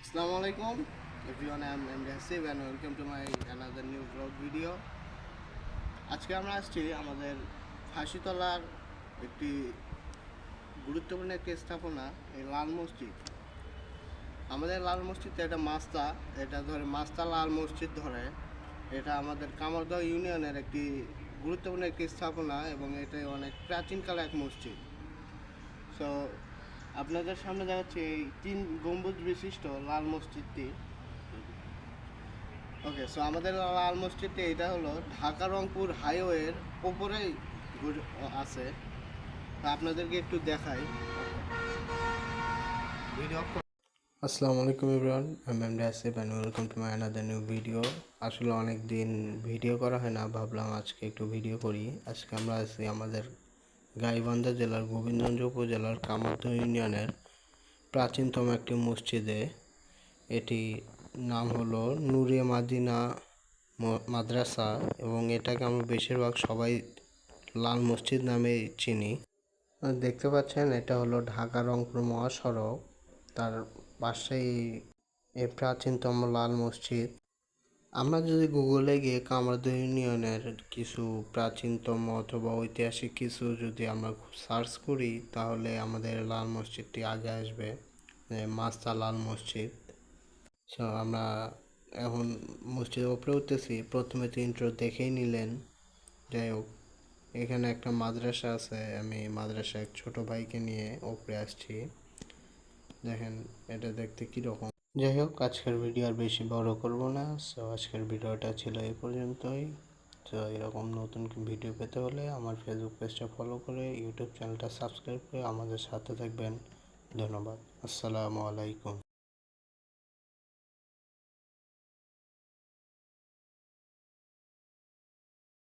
Assalamu alaikum everyone, I am MD Hasib and welcome to my another new vlog video. আজকে আমরা আসছি আমাদের ফাঁসিতলার একটি গুরুত্বপূর্ণ একটি স্থাপনা, এই লাল মসজিদ। আমাদের লাল মসজিদ এটা মাস্তা, এটা ধরে মাস্তা লাল মসজিদ ধরে। এটা আমাদের কামারদহ ইউনিয়নের একটি গুরুত্বপূর্ণ একটি স্থাপনা এবং এটা অনেক প্রাচীনকালের এক মসজিদ। সো আপনাদের সামনে দেখাচ্ছি এই 3 গম্বুজ বিশিষ্ট লাল মসজিদটি। ওকে, সো আমাদের লাল মসজিদটি এটা হলো ঢাকা রংপুর হাইওয়ের ওপরেই আছে। তো আপনাদেরকে একটু দেখাই। আসসালামু আলাইকুম এভরিওয়ান, আমি MD Asif and welcome to my another new video. আসলে অনেক দিন ভিডিও করা হয় না, ভাবলাম আজকে একটু ভিডিও করি। আজকে আমরা আছি আমাদের গাইবান্ধা জেলার গোবিন্দগঞ্জ উপজেলার কামারদহ ইউনিয়নের প্রাচীনতম একটি মসজিদে। এটি নাম হলো নূরে মাদিনা মাদ্রাসা এবং এটাকে আমরা বেশিরভাগ সবাই লাল মসজিদ নামে চিনি। দেখতে পাচ্ছেন এটা হলো ঢাকা রংপুর মহাসড়ক, তার পাশেই এই প্রাচীনতম লাল মসজিদ। আমরা যদি গুগলে গিয়ে কামারদহ ইউনিয়নের কিছু প্রাচীনতম অথবা ঐতিহাসিক কিছু যদি আমরা সার্চ করি তাহলে আমাদের লাল মসজিদটি আগে আসবে, মাস্তা লাল মসজিদ। সো আমরা এখন মসজিদের উপরে উঠতেছি। প্রথমে তো ইন্ট্রো দেখেই নিলেন। যাই হোক, এখানে একটা মাদ্রাসা আছে, আমি মাদ্রাসা এক ছোট ভাইকে নিয়ে উপরে আসছি। দেখেন এটা দেখতে কীরকম। যাই হোক, আজকের ভিডিও আর বেশি বড় করব না। সো আজকের ভিডিওটা ছিল এই পর্যন্তই। তো এরকম নতুন ভিডিও পেতে হলে আমার ফেসবুক পেজটা ফলো করে ইউটিউব চ্যানেলটা সাবস্ক্রাইব করে আমাদের সাথে থাকবেন। ধন্যবাদ। আসসালামু আলাইকুম।